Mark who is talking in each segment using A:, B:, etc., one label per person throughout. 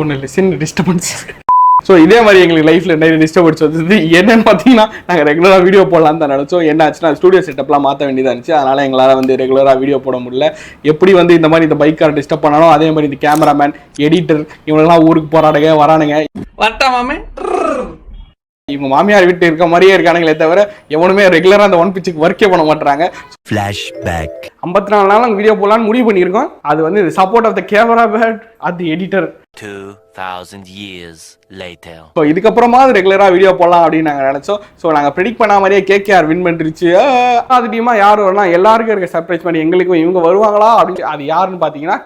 A: ஒன்றும் இல்லை, சின்ன டிஸ்டர்பன்ஸ். ஸோ இதே மாதிரி எங்களுக்கு லைஃப்பில் நிறைய டிஸ்டர்பன்ஸ் வந்தது. என்னன்னு பார்த்தீங்கன்னா, நாங்கள் ரெகுலராக வீடியோ போடலான்னு தான் நினச்சோம். என்ன ஆச்சுன்னா, ஸ்டூடியோ செட்டப்லாம் மாற்ற வேண்டியதாக இருந்துச்சு. அதனால் எங்களால் வந்து ரெகுலராக வீடியோ போட முடியல. எப்படி வந்து இந்த மாதிரி இந்த பைக்கார் டிஸ்டர்ப் பண்ணாலும், அதே மாதிரி இந்த கேமராமேன், எடிட்டர் இவங்கெல்லாம் ஊருக்கு போராடுங்க வரானுங்க. வரட்டாமே இவங்க மாமியார் வீட்டு இருக்க மாதிரியே இருக்கானுங்களே தவிர எவனுமே ரெகுலராக அந்த ஒன் பிச்சுக்கு ஒர்க்கே பண்ண மாட்டாங்க.
B: ஃபிளாஷ்பேக்
A: 54 நாள் வீடியோ போடலான்னு முடிவு பண்ணியிருக்கோம். அது வந்து support of the camera bad அது எடிட்டர்
B: 2000 years later.
A: ஸோ இதுக்கப்புறமா அது ரெகுலராக வீடியோ போடலாம் அப்படின்னு நாங்கள் நினச்சோம். ஸோ நாங்கள் ப்ரெடிக்ட் பண்ண மாதிரியே கேகேஆர் வின் பண்ணிருச்சு. அது டீமாக யார் வரலாம், எல்லாருக்கும் இருக்க சர்ப்ரைஸ் பண்ணி எங்களுக்கும் இவங்க வருவாங்களா அப்படின்னு. அது யாருன்னு பார்த்தீங்கன்னா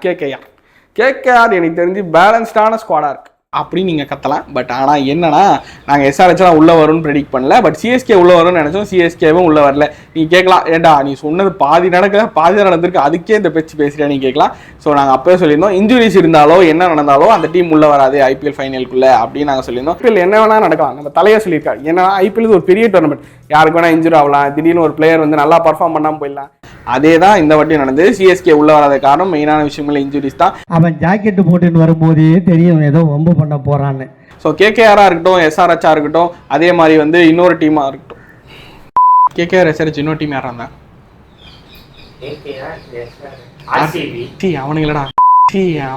A: கேகேஆர் எனக்கு தெரிஞ்சு பேலன்ஸ்டான ஸ்குவாடாக இருக்குது அப்படின்னு நீங்கள் கத்தலாம். பட் ஆனால் என்னன்னா, நாங்கள் எஸ்ஆர்ஹெச்லாம் உள்ளே வரும்னு ப்ரெடிக்ட் பண்ணல. பட் சிஎஸ்கே உள்ளே வரும்னு நினச்சோம். சிஎஸ்கேவும் உள்ளே வரல. நீங்கள் கேட்கலாம், ஏண்டா நீ சொன்னது பாதி நடக்கல, பாதி தான் நடந்திருக்கு, அதுக்கே இந்த பேச்சு பேசுறியா நீங்கள் கேட்கலாம். ஸோ நாங்கள் அப்போவே சொல்லியிருந்தோம், இன்ஜுரிஸ் இருந்தாலோ என்ன நடந்தாலும் அந்த டீம் உள்ளே வராது ஐபிஎல் ஃபைனலுக்குள்ளே அப்படின்னு நாங்கள் சொல்லியிருந்தோம். ஐபிஎல் என்ன வேணால் நடக்கலாம். நம்ம தலையாக சொல்லியிருக்காரு. ஏன்னா ஐபிஎல் ஒரு பெரிய டோர்னமெண்ட், யாருக்கு வேணால் இன்ஜுரி ஆகலாம். திடீர்னு ஒரு பிளேயர் வந்து நல்லா பர்ஃபார்ம் பண்ணாமல் போயிடலாம். அதே தான் இந்த வாட்டி நடந்தது. சிஎஸ்கே உள்ள வராத காரணம் மெயினான விஷயங்கள் இன்ஜுரிஸ் தான்.
C: அவன் ஜாக்கெட்டு போட்டுன்னு வரும்போதே தெரியும் ஏதோ வம்பு பண்ண போறான்னு.
A: ஸோ கேகேஆரா இருக்கட்டும், எஸ்ஆர்ஹெச்சா இருக்கட்டும், அதே மாதிரி வந்து இன்னொரு டீமா இருக்கட்டும். கேகேஆர் எஸ்ஆர்ஹெச் இன்னொரு டீம் யாரா இருந்தா?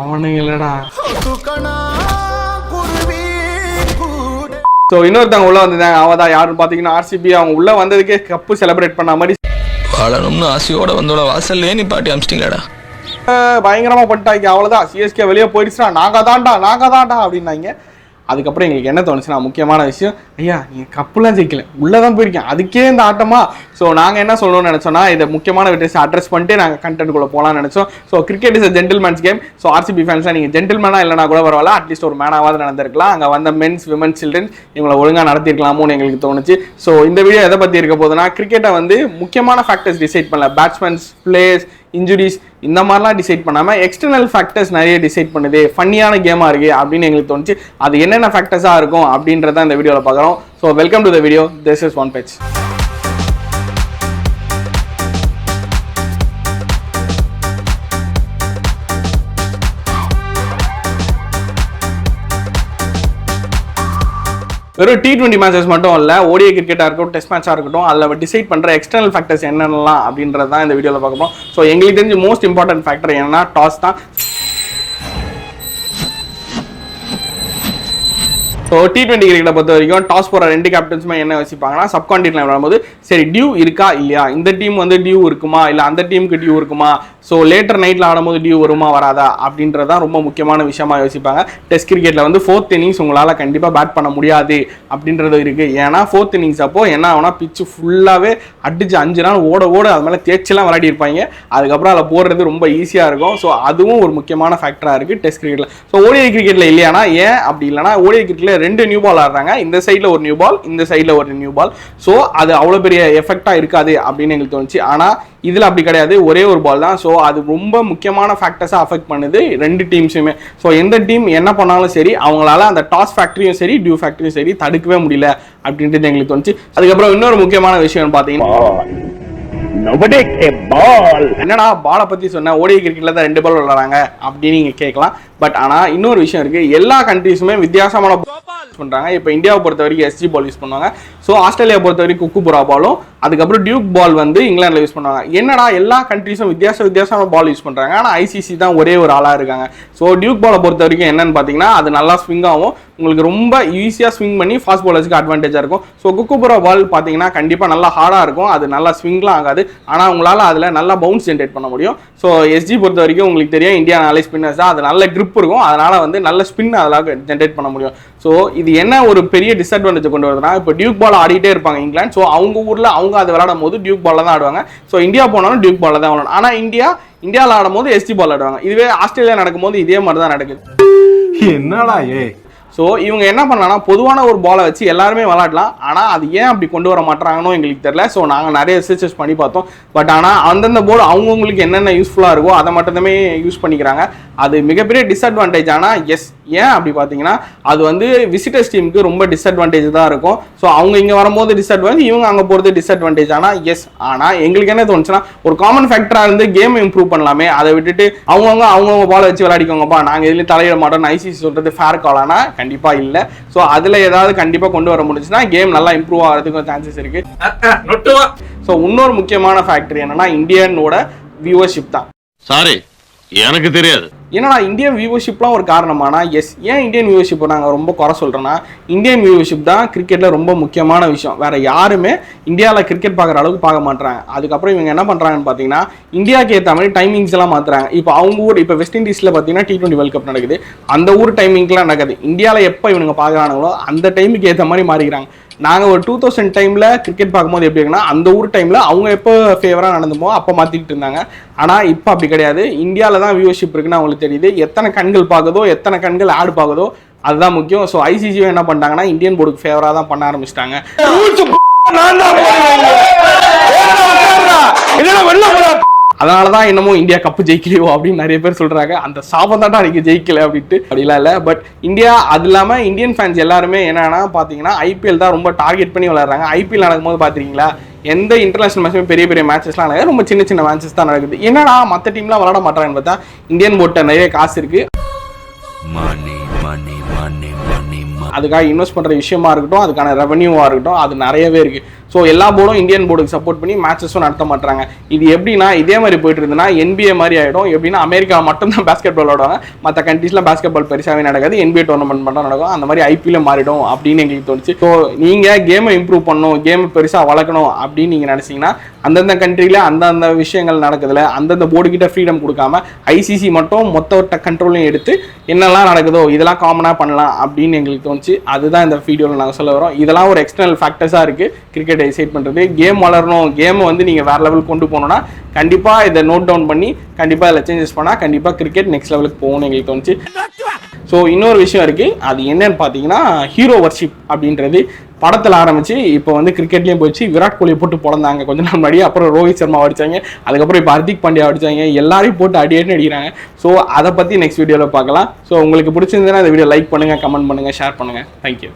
A: அவனுங்களடா ஸோ இன்னொருத்தவங்க உள்ள வந்திருந்தாங்க. அவதான் யாருன்னு பார்த்தீங்கன்னா ஆர்சிபி. அவங்க உள்ள வந்ததுக்கே கப்பு செலிப்ரேட் பண்ண மாதிரி
D: வாழணும்னு ஆசையோட வந்தோட வாசல்லே நீ பாட்டி அமிச்சிட்டீங்களாடா.
A: பயங்கரமா பண்ணிட்டாங்க. அவ்வளவுதான், சிஎஸ்கே வெளியே போயிடுச்சுனா நாங்க தாண்டா அப்படின்னாங்க. அதுக்கப்புறம் எங்களுக்கு என்ன தோணுச்சுன்னா, முக்கியமான விஷயம், ஐயா நீங்க கப்புலாம் ஜெயிக்கல, உள்ளதான் போயிருக்கேன், அதுக்கே இந்த ஆட்டமா. ஸோ நாங்கள் என்ன சொல்லணும்னு நினச்சோன்னா, இதை முக்கியமான விட்டேஸ் அட்ரஸ் பண்ணிட்டு நாங்கள் கண்டென்ட்குள்ளே போகலான்னு நினச்சோம். So cricket is a gentleman's game. So RCB ஃபேன்ஸ்லாம் நீங்கள் ஜென்டில்மேனாக இல்லைனா கூட பரவாயில்ல, அட்லீஸ்ட் ஒரு மேனாவது நடந்திருக்கலாம். அங்கே வந்த மென்ஸ், விமன்ஸ், சில்ட்ரன்ஸ் இவங்களை ஒழுங்காக நடத்திருக்கலாமோன்னு எங்களுக்கு தோணுச்சு. ஸோ இந்த வீடியோ எதை பற்றி இருக்க போதுன்னா, கிரிக்கெட்டை வந்து முக்கியமான ஃபேக்டர்ஸ் டிசைட் பண்ணல, பேட்ஸ்மேன்ஸ், பிளேயர்ஸ், இன்ஜுரிஸ் இந்த மாதிரிலாம் டிசைட் பண்ணாமல் எக்ஸ்டர்னல் ஃபேக்டர்ஸ் நிறைய டிசைட் பண்ணுது. ஃபன்னியான கேமாக இருக்குது அப்படின்னு எங்களுக்கு தோணுச்சு. அது என்னென்ன ஃபேக்டர்ஸாக இருக்கும் அப்படின்றத இந்த வீடியோவில் பார்க்குறோம். So welcome to the video. This is one page. வெறும் T20 மேட்சஸ் மட்டும் இல்லை, ஓடிஐ கிரிக்கெட்டாக இருக்கட்டும், டெஸ்ட் மேட்சாக இருக்கட்டும், அதில் டிசைட் பண்ணுற எக்ஸ்டர்னல் ஃபேக்டர்ஸ் என்னென்னலாம் அப்படின்றது தான் இந்த வீடியோவில் பார்க்கணும். ஸோ எங்களுக்கு தெரிஞ்ச மோஸ்ட் இம்பார்ட்டன்ட் ஃபேக்டர் என்னன்னா டாஸ் தான். ஸோ T20 கிரிக்கெட்டை பொறுத்த வரைக்கும் டாஸ் போகிற ரெண்டு கேப்டன்ஸுமே என்ன வச்சுப்பாங்கன்னா, சப்கான்டினென்ட்ல வரும்போது சரி டியூ இருக்கா இல்லையா, இந்த டீம் வந்து டியூ இருக்குமா இல்லை அந்த டீமுக்கு டியூ இருக்குமா, ஸோ லேட்டர் நைட்டில் ஆடும்போது டியூ வருமா வராதா அப்படின்றதான் ரொம்ப முக்கியமான விஷயமா யோசிப்பாங்க. டெஸ்ட் கிரிக்கெட்டில் வந்து 4th இன்னிங்ஸ் உங்களால் கண்டிப்பாக பேட் பண்ண முடியாது அப்படின்றது இருக்குது. ஏன்னா 4th இன்னிங்ஸ் அப்போ என்ன ஆகுனா, பிச்சு ஃபுல்லாகவே அடிச்சு 5 நாள் ஓட அது மேலே தேய்ச்செல்லாம் விளையாடி இருப்பாங்க. அதுக்கப்புறம் அதில் போடுறது ரொம்ப ஈஸியாக இருக்கும். ஸோ அதுவும் ஒரு முக்கியமான ஃபேக்டராக இருக்குது டெஸ்ட் கிரிக்கெட்டில். ஸோ ஓடிஐ கிரிக்கெட்டில் இல்லையானா ஏன் அப்படி இல்லைனா, ஓடிஐ கிரிக்கெட்டில் 2 நியூ பால் ஆடுறாங்க, இந்த சைடில் ஒரு நியூ பால், இந்த சைடில் ஒரு நியூ பால். ஸோ அது அவ்வளோ பெரிய எஃபெக்டாக இருக்காது அப்படின்னு எங்களுக்கு தோணுச்சு. ஆனால் இதில் அப்படி கிடையாது, ஒரே ஒரு பால் தான். ஸோ அது ரொம்ப முக்கியமான ஃபேக்டர்ஸாக அஃபெக்ட் பண்ணுது ரெண்டு டீம்ஸுமே. ஸோ எந்த டீம் என்ன பண்ணாலும் சரி, அவங்களால அந்த டாஸ் ஃபேக்டரியும் சரி டியூ ஃபேக்டரியும் சரி தடுக்கவே முடியல அப்படின்றது எங்களுக்கு தோணுச்சு. அதுக்கப்புறம் இன்னொரு முக்கியமான விஷயம் பார்த்தீங்கன்னா, என்னடா பாலை பற்றி சொன்ன, ஓடிஐ கிரிக்கெட்டில் தான் 2 பால் விளையாடுறாங்க அப்படின்னு நீங்கள் கேட்கலாம். பட் ஆனால் இன்னொரு விஷயம் இருக்குது, எல்லா கண்ட்ரீஸுமே வித்தியாசமான பண்ணுறாங்க. இப்போ இந்தியாவை பொறுத்த வரைக்கும் SG பால் யூஸ் பண்ணுவாங்க. ஸோ ஆஸ்திரேலியா பொறுத்த வரைக்கும் குக்குபுரா பாலும், அதுக்கப்புறம் டியூக் பால் வந்து இங்கிலாண்டில் யூஸ் பண்ணுவாங்க. என்னடா எல்லா கண்ட்ரீஸும் வித்தியாசமான பால் யூஸ் பண்ணுறாங்க, ஆனால் ICC தான் ஒரே ஒரு ஆளாக இருக்காங்க. ஸோ டியூக் பாலை பொறுத்த வரைக்கும் என்னன்னு பார்த்தீங்கன்னா, அது நல்லா ஸ்விங் ஆகும், உங்களுக்கு ரொம்ப ஈஸியாக ஸ்விங் பண்ணி ஃபாஸ்ட் பாலர்ஸ்க்கு அட்வான்டேஜாக இருக்கும். ஸோ குக்குபுரா பால் பார்த்தீங்கன்னா கண்டிப்பாக நல்லா ஹார்டாக இருக்கும், அது நல்லா ஸ்விங்லாம் ஆகாது, ஆனால் உங்களால் அதில் நல்லா பவுன்ஸ் ஜென்ரேட் பண்ண முடியும். ஸோ SG பொறுத்த வரைக்கும் உங்களுக்கு தெரியும், இந்தியா நல்ல ஸ்பின்னர்ஸ் தான், அது நல்ல கிரிப் இருக்கும், அதனால் வந்து நல்ல ஸ்பின் அதெல்லாம் ஜென்ரேட் பண்ண முடியும். ஸோ இது என்ன ஒரு பெரிய டிஸ்அட்வான்டேஜ் கொண்டு வருதுன்னா, இப்போ டியூக் பால் ஆடிட்டே இருப்பாங்க இங்கிலாந்து. ஸோ அவங்க ஊரில் அவங்க அதை விளையாடும் போது டியூக் பாலில் தான் ஆடுவாங்க. ஸோ இந்தியா போனாலும் டியூக் பாலில் தான் விளையாடும். ஆனால் இந்தியாவில் ஆடும் போது SG பால் ஆடுவாங்க. இதுவே ஆஸ்திரேலியா நடக்கும்போது இதே மாதிரி தான் நடக்குது.
E: என்னடா
A: ஸோ இவங்க என்ன பண்ணலாம்னா, பொதுவான ஒரு பாலை வச்சு எல்லாருமே விளையாடலாம். ஆனால் அது ஏன் அப்படி கொண்டு வர மாட்டாங்கன்னு எங்களுக்கு தெரியல. ஸோ நாங்கள் நிறைய ரிசர்ச்சஸ் பண்ணி பார்த்தோம். பட் ஆனால் அந்தந்த போர்டு அவங்கவுங்களுக்கு என்னென்ன யூஸ்ஃபுல்லாக இருக்கோ அதை மட்டுமே யூஸ் பண்ணிக்கிறாங்க. அது மிகப்பெரிய டிஸ்அட்வான்டேஜ். ஆனால் எஸ் ஏன் அப்படி பார்த்தீங்கன்னா அது வந்து விசிட்டர்ஸ் டீமுக்கு ரொம்ப டிஸ்அட்வான்டேஜ் தான் இருக்கும். ஸோ அவங்க இங்கே வரும்போது டிஸ்அட்வான்டேஜ், இவங்க அங்கே போகிறது டிஸ்அட்வான்டேஜ். ஆனால் எங்களுக்கு என்ன தோணுச்சுன்னா ஒரு காமன் ஃபேக்டராக இருந்து கேம் இம்ப்ரூவ் பண்ணலாமே, அதை விட்டுட்டு அவங்கவுங்க பால் வச்சு விளையாடிக்கோங்கப்பா, நாங்கள் எதுலையும் தலையிட மாட்டோம் ஐசிசி சொல்கிறது ஃபேர் காலானா கண்டிப்பாக இல்லை. ஸோ அதில் ஏதாவது கண்டிப்பாக கொண்டு வர முடிஞ்சுன்னா கேம் நல்லா இம்ப்ரூவ் ஆகிறதுக்கு சான்சஸ் இருக்கு. ஸோ இன்னொரு முக்கியமான ஃபேக்டர் என்னன்னா இந்தியனோட வியூவர்ஷிப் தான்.
E: சாரி, எனக்கு தெரியாது.
A: ஏன்னா இந்தியன் வியூவர்ஷிப்லாம் ஒரு காரணமானா எஸ். ஏன் இந்தியன் வியூவர்ஷிப்பை நாங்கள் ரொம்ப குறை சொல்கிறோன்னா இந்தியன் வியூவர்ஷிப் தான் கிரிக்கெட்டில் ரொம்ப முக்கியமான விஷயம். வேறு யாருமே இந்தியாவில் கிரிக்கெட் பார்க்குற அளவுக்கு பார்க்க மாட்டுறாங்க. அதுக்கப்புறம் இவங்க என்ன பண்ணுறாங்கன்னு பார்த்தீங்கன்னா இந்தியாவுக்கு ஏற்ற மாதிரி டைமிங்ஸ் எல்லாம் மாற்றுறாங்க. இப்போ அவங்க ஊர் இப்போ வெஸ்ட் இண்டீஸில் பார்த்தீங்கன்னா T20 வேர்ல்ட் கப் நடக்குது, அந்த ஊர் டைமிங்லாம் நடக்குது. இந்தியாவில் எப்போ இவங்க பார்க்குறாங்களோ அந்த டைமுக்கு ஏற்ற மாதிரி மாறிக்கிறாங்க. நாங்கள் ஒரு 2000 டைமில் கிரிக்கெட் பார்க்கும்போது எப்படி இருக்குன்னா அந்த ஊர் டைமில் அவங்க எப்போ ஃபேவராக நடந்துமோ அப்போ மாற்றிட்டு இருந்தாங்க. ஆனால் இப்போ அப்படி கிடையாது. இந்தியாவில் தான் வியூவர்ஷிப் இருக்குன்னு அவங்களுக்கு தெரியுது. எத்தனை கண்கள் பார்க்குதோ, எத்தனை கண்கள் ஆடு பார்க்குதோ அதுதான் முக்கியம். ஸோ ஐசிசியும் என்ன பண்ணிட்டாங்கன்னா இந்தியன் போர்டுக்கு ஃபேவராக தான் பண்ண ஆரம்பிச்சிட்டாங்க. அதனால தான் என்னமோ இந்தியா கப்பு ஜெயிக்கலையோ அப்படின்னு நிறைய பேர் சொல்றாங்க. அந்த சாபம் தான் அன்னைக்கு ஜெயிக்கல அப்படின்ட்டு அப்படிலாம் இல்லை. பட் இந்தியா அது இல்லாமல் இந்தியன் ஃபேன்ஸ் எல்லாருமே என்னன்னா பார்த்தீங்கன்னா ஐபிஎல் தான் ரொம்ப டார்கெட் பண்ணி விளையாடுறாங்க. ஐபிஎல் நடக்கும்போது பார்த்துருக்கீங்களா எந்த இன்டர்நேஷனல் மேட்சுமே பெரிய பெரிய மேட்சஸ்லாம் நடக்குது, ரொம்ப சின்ன சின்ன மேட்சஸ் தான் நடக்குது. என்னன்னா மற்ற டீம்லாம் விளையாட மாட்டாங்கன்னு பார்த்தா இந்தியன் போர்ட்ட நிறைய காசு இருக்கு, அதுக்காக இன்வெஸ்ட் பண்ணுற விஷயமா இருக்கட்டும், அதுக்கான ரெவன்யூவாக இருக்கட்டும், அது நிறையவே இருக்குது. ஸோ எல்லா போர்டும் இந்தியன் போர்டுக்கு சப்போர்ட் பண்ணி மேட்சஸும் நடத்த மாட்டாங்க. இது எப்படின்னா இதே மாதிரி போயிட்டு இருந்ததுன்னா NBA மாதிரி ஆகிடும். எப்படின்னா அமெரிக்காவில் மட்டும்தான் பேஸ்கெட் பால் விளாடுவாங்க, மற்ற கண்ட்ரீஸ்லாம் பேஸ்கெட் பால் பெருசாகவே நடக்காது, NBA டோர்னமெண்ட் மட்டும் நடக்கும். அந்த மாதிரி IPL மாறிடும் அப்படின்னு எங்களுக்கு தோணுச்சு. ஸோ நீங்கள் கேமை இம்ப்ரூவ் பண்ணணும், கேமை பெருசாக வளர்க்கணும் அப்படின்னு நீங்கள் நினச்சிங்கன்னா அந்தந்த கண்ட்ரியில் அந்தந்த விஷயங்கள் நடக்குதுல அந்தந்த போர்டுகிட்ட ஃப்ரீடம் கொடுக்காம ஐசிசி மட்டும் மொத்த கண்ட்ரோலையும் எடுத்து என்னெல்லாம் நடக்குதோ இதெல்லாம் காமனாக பண்ணலாம் அப்படின்னு எங்களுக்கு தோணுச்சு. அதுதான் இந்த வீடியோவில் நாங்கள் சொல்ல வரோம். இதெல்லாம் ஒரு எக்ஸ்டர்னல் ஃபேக்டர்ஸாக இருக்குது கிரிக்கெட் டிசைட் பண்ணுறது. கேம் வளரணும், கேமை வந்து நீங்கள் வேறு லெவல் கொண்டு போகணுன்னா கண்டிப்பாக இதை நோட் டவுன் பண்ணி கண்டிப்பாக இதில் சேஞ்சஸ் பண்ணால் கண்டிப்பாக கிரிக்கெட் நெக்ஸ்ட் லெவலுக்கு போகணும்னு எங்களுக்கு தோணுச்சு. ஸோ இன்னொரு விஷயம் இருக்குது, அது என்னன்னு பார்த்தீங்கன்னா ஹீரோ வர்ஷிப் அப்படின்றது படத்தில் ஆரம்பிச்சு இப்போ வந்து கிரிக்கெட்லேயும் போயிடுச்சு. விராட் கோலியை போட்டு பிறந்தாங்க கொஞ்ச நாள் முன்னாடி, அப்புறம் ரோஹித் சர்மா அடித்தாங்க, அதுக்கப்புறம் இப்போ ஹர்திக் பாண்டியா அடித்தாங்க, எல்லாரையும் போட்டு அடியேன்னு அடிக்கிறாங்க. ஸோ அதை பற்றி நெக்ஸ்ட் வீடியோவில் பார்க்கலாம். ஸோ உங்களுக்கு பிடிச்சிருந்ததுன்னா இந்த வீடியோ லைக் பண்ணுங்கள், கமெண்ட் பண்ணுங்கள், ஷேர் பண்ணுங்கள். தேங்க்யூ.